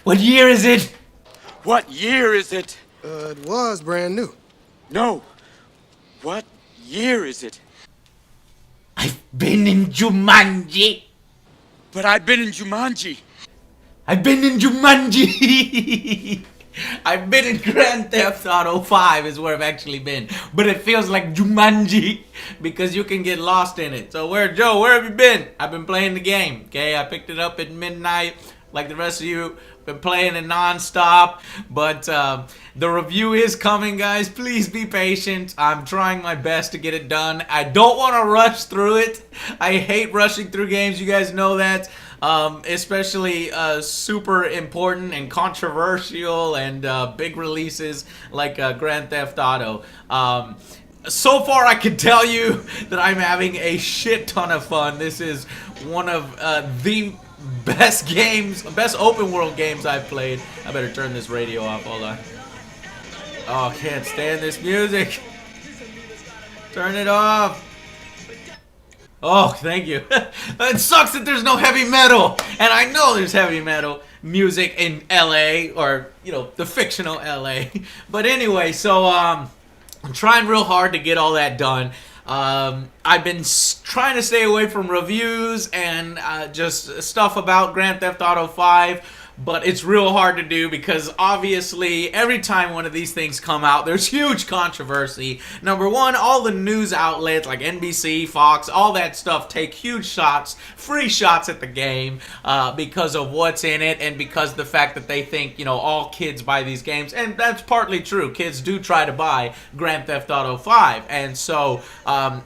What year is it? What year is it? It was brand new. No. What year is it? I've been in Jumanji. But I've been in Jumanji. I've been in Jumanji. I've been in Grand Theft Auto 5 is where I've actually been. But it feels like Jumanji because you can get lost in it. So where have you been? I've been playing the game. Okay, I picked it up at midnight like the rest of you. Been playing it non-stop. But the review is coming, guys. Please be patient. I'm trying my best to get it done. I don't want to rush through it. I hate rushing through games. You guys know that. Especially super important and controversial and big releases like Grand Theft Auto. So far, I can tell you that I'm having a shit ton of fun. This is one of the best open world games I've played. I better turn this radio off. Hold on. Oh, I can't stand this music. Turn it off. Oh, thank you. It sucks that there's no heavy metal. And I know there's heavy metal music in LA or, you know, the fictional LA. But anyway, so I'm trying real hard to get all that done. I've been trying to stay away from reviews and just stuff about Grand Theft Auto 5. But it's real hard to do because obviously every time one of these things come out, there's huge controversy. Number one, all the news outlets like NBC, Fox, all that stuff take huge shots, free shots at the game because of what's in it and because the fact that they think, you know, all kids buy these games. And that's partly true. Kids do try to buy Grand Theft Auto 5. And so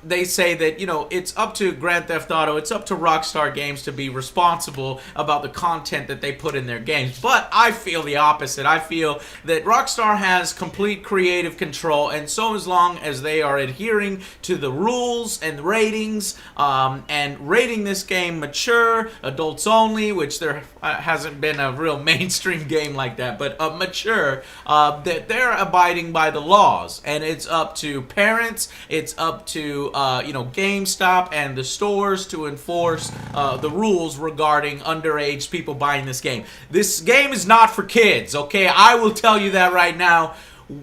they say that, you know, it's up to Grand Theft Auto, it's up to Rockstar Games to be responsible about the content that they put in their games. But I feel the opposite. I feel that Rockstar has complete creative control, and so as long as they are adhering to the rules and ratings and rating this game mature, adults only, which there hasn't been a real mainstream game like that, but mature, that they're abiding by the laws. And it's up to parents, it's up to you know, GameStop and the stores to enforce the rules regarding underage people buying this game. This game is not for kids, okay? I will tell you that right now.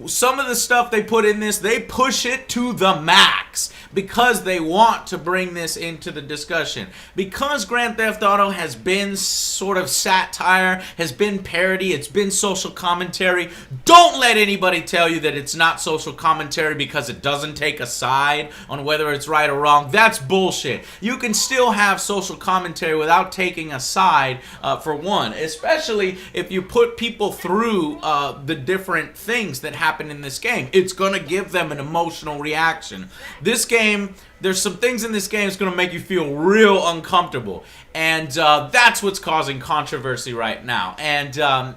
Some of the stuff they put in this, they push it to the max because they want to bring this into the discussion. Because Grand Theft Auto has been sort of satire, has been parody, it's been social commentary, don't let anybody tell you that it's not social commentary because it doesn't take a side on whether it's right or wrong. That's bullshit. You can still have social commentary without taking a side, for one, especially if you put people through the different things that happen in this game. It's gonna give them an emotional reaction. This game, there's some things in this game that's gonna make you feel real uncomfortable, and that's what's causing controversy right now. And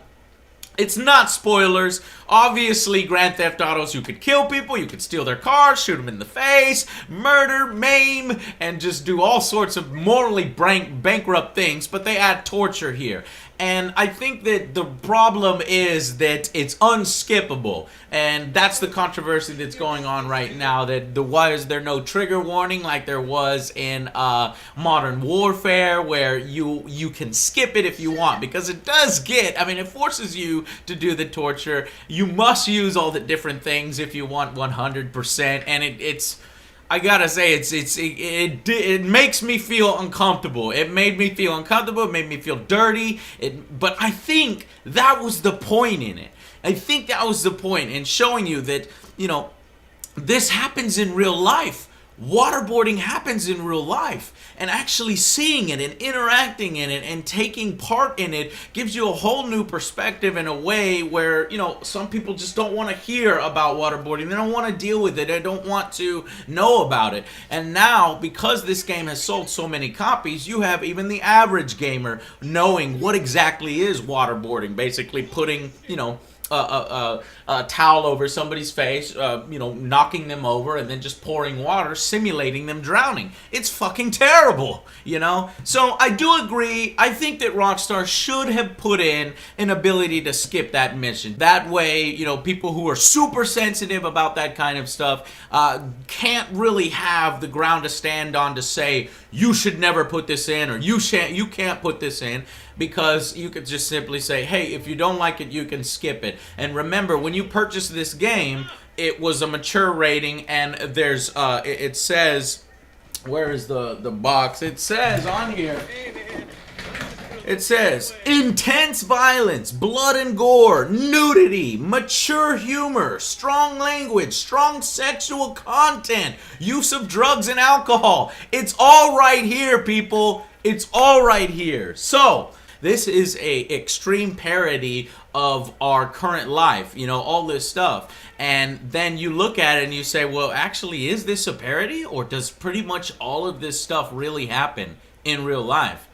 it's not spoilers. Obviously, Grand Theft Autos, you could kill people, you could steal their cars, shoot them in the face, murder, maim, and just do all sorts of morally bankrupt things, but they add torture here. And I think that the problem is that it's unskippable, and that's the controversy that's going on right now. That why is there no trigger warning like there was in Modern Warfare, where you can skip it if you want, because it does get. I mean, it forces you to do the torture. You must use all the different things if you want 100%, and it's. I gotta say, it makes me feel uncomfortable. It made me feel uncomfortable. It made me feel dirty. But I think that was the point in it. I think that was the point in showing you that, you know, this happens in real life. Waterboarding happens in real life, and actually seeing it and interacting in it and taking part in it gives you a whole new perspective in a way where, you know, some people just don't want to hear about waterboarding. They don't want to deal with it. They don't want to know about it. And now, because this game has sold so many copies, you have even the average gamer knowing what exactly is waterboarding. Basically putting, you know, a towel over somebody's face, you know, knocking them over, and then just pouring water, simulating them drowning. It's fucking terrible, you know? So I do agree. I think that Rockstar should have put in an ability to skip that mission. That way, you know, people who are super sensitive about that kind of stuff can't really have the ground to stand on to say, you should never put this in, or you can't put this in. because you could just simply say, hey, if you don't like it, you can skip it. And remember, when you purchase this game, it was a mature rating, and there's it says, where is the box? It says on here, it says intense violence, blood and gore, nudity, mature humor, strong language, strong sexual content, use of drugs and alcohol. It's all right here, people. It's all right here. So this is a extreme parody of our current life, you know, all this stuff. And then you look at it and you say, well, actually, is this a parody, or does pretty much all of this stuff really happen in real life?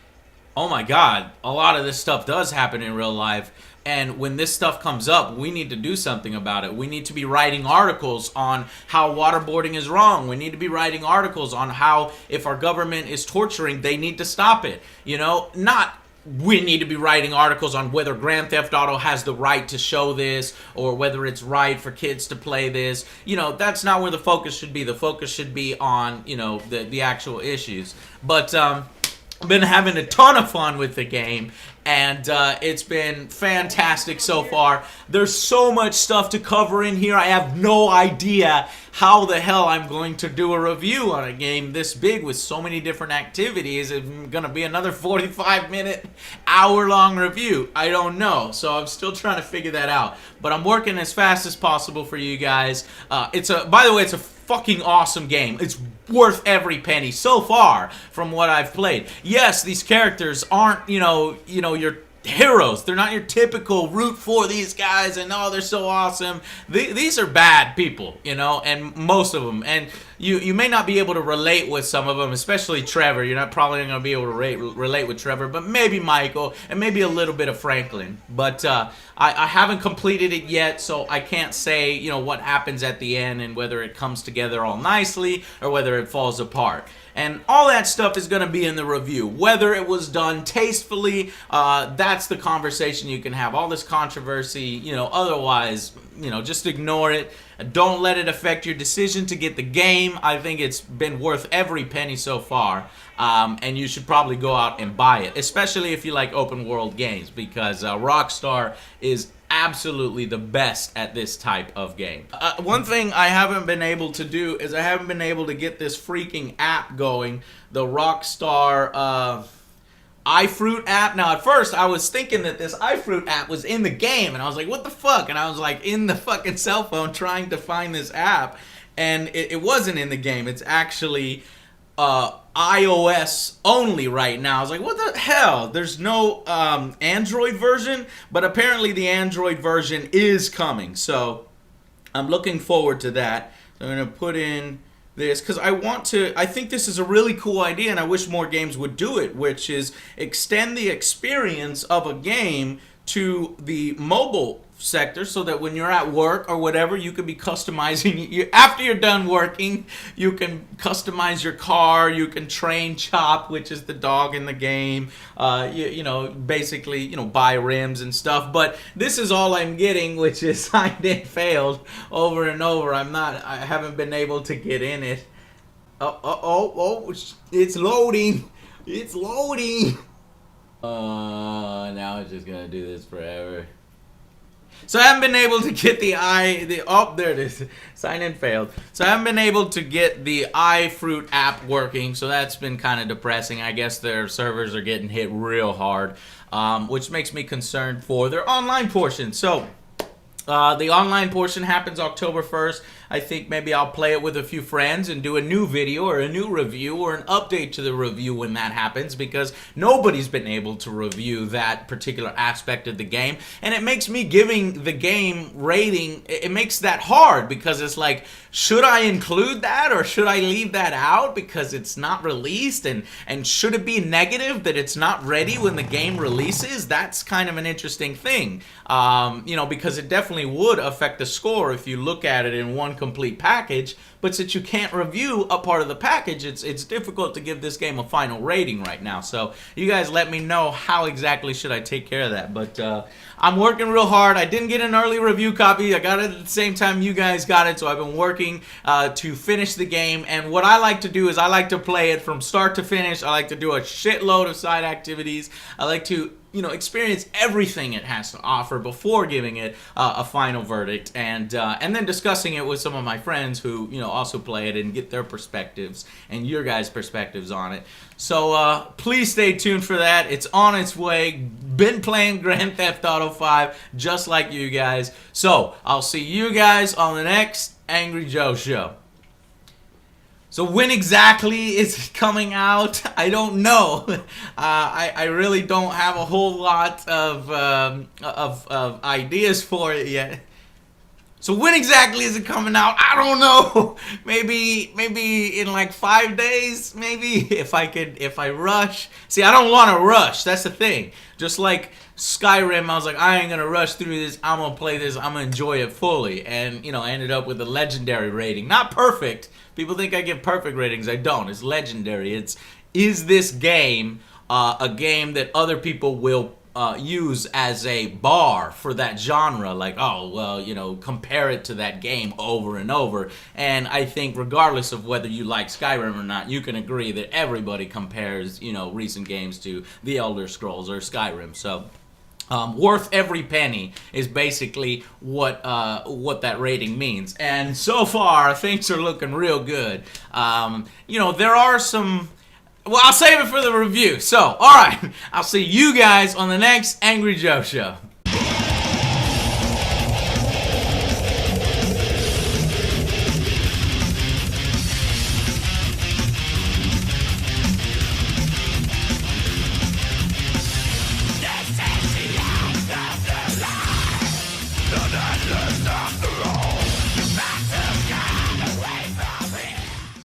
Oh my God, a lot of this stuff does happen in real life. And when this stuff comes up, we need to do something about it. We need to be writing articles on how waterboarding is wrong. We need to be writing articles on how, if our government is torturing, they need to stop it. You know, not we need to be writing articles on whether Grand Theft Auto has the right to show this, or whether it's right for kids to play this. You know, that's not where the focus should be. The focus should be on, you know, the actual issues. But I've been having a ton of fun with the game, and it's been fantastic so far. There's so much stuff to cover in here. I have no idea how the hell I'm going to do a review on a game this big with so many different activities. It's going to be another 45-minute, hour-long review. I don't know, so I'm still trying to figure that out. But I'm working as fast as possible for you guys. By the way, it's a fucking awesome game. It's worth every penny so far from what I've played. Yes, these characters aren't, you know, your heroes. They're not your typical root for these guys and oh, they're so awesome. These are bad people, you know, and most of them. And you may not be able to relate with some of them, especially Trevor. You're not probably going to be able to relate with Trevor, but maybe Michael and maybe a little bit of Franklin. But I haven't completed it yet, so I can't say, you know, what happens at the end and whether it comes together all nicely or whether it falls apart. And all that stuff is going to be in the review. Whether it was done tastefully, that's the conversation you can have. All this controversy, you know, otherwise, you know, just ignore it. Don't let it affect your decision to get the game. I think it's been worth every penny so far. And you should probably go out and buy it, especially if you like open world games, because Rockstar is absolutely the best at this type of game. One thing I haven't been able to do is I haven't been able to get this freaking app going, the Rockstar iFruit app. Now, at first, I was thinking that this iFruit app was in the game, and I was like, what the fuck? And I was like in the fucking cell phone trying to find this app, and it wasn't in the game. It's actually iOS only right now. I was like, what the hell? There's no Android version, but apparently the Android version is coming. So I'm looking forward to that. So I'm going to put in this because I think this is a really cool idea, and I wish more games would do it, which is extend the experience of a game to the mobile sector, so that when you're at work or whatever, you could be customizing. After you're done working, you can customize your car. You can train Chop, which is the dog in the game. You know, basically, you know, buy rims and stuff. But this is all I'm getting, which is signed in failed over and over. I haven't been able to get in it. Oh, it's loading. It's loading. Now it's just gonna do this forever. So I haven't been able to get there it is. Sign in failed. So I haven't been able to get the iFruit app working, so that's been kind of depressing. I guess their servers are getting hit real hard, which makes me concerned for their online portion. So the online portion happens October 1st. I think maybe I'll play it with a few friends and do a new video or a new review or an update to the review when that happens, because nobody's been able to review that particular aspect of the game, and it makes me giving the game rating, it makes that hard, because it's like, should I include that or should I leave that out because it's not released, and should it be negative that it's not ready when the game releases? That's kind of an interesting thing, you know, because it definitely would affect the score if you look at it in one complete package. But since you can't review a part of the package, it's difficult to give this game a final rating right now. So you guys let me know how exactly should I take care of that. But I'm working real hard. I didn't get an early review copy. I got it at the same time you guys got it, so I've been working to finish the game. And what I like to do is I like to play it from start to finish. I like to do a shitload of side activities. I like to experience everything it has to offer before giving it a final verdict, and then discussing it with some of my friends who also play it and get their perspectives and your guys' perspectives on it. So please stay tuned for that. It's on its way. Been playing Grand Theft Auto 5 just like you guys. So I'll see you guys on the next Angry Joe Show. So when exactly is it coming out? I don't know. I really don't have a whole lot of ideas for it yet. So when exactly is it coming out? I don't know. Maybe in like 5 days. Maybe if I rush. See, I don't want to rush. That's the thing. Just like Skyrim, I was like, I ain't gonna rush through this. I'm gonna play this. I'm gonna enjoy it fully. And I ended up with a legendary rating. Not perfect. People think I give perfect ratings. I don't. It's legendary. Is this game a game that other people will use as a bar for that genre? Like, oh, well, compare it to that game over and over. And I think regardless of whether you like Skyrim or not, you can agree that everybody compares, recent games to The Elder Scrolls or Skyrim. So worth every penny is basically what that rating means. And so far, things are looking real good. There are some... Well, I'll save it for the review. So, alright, I'll see you guys on the next Angry Joe Show.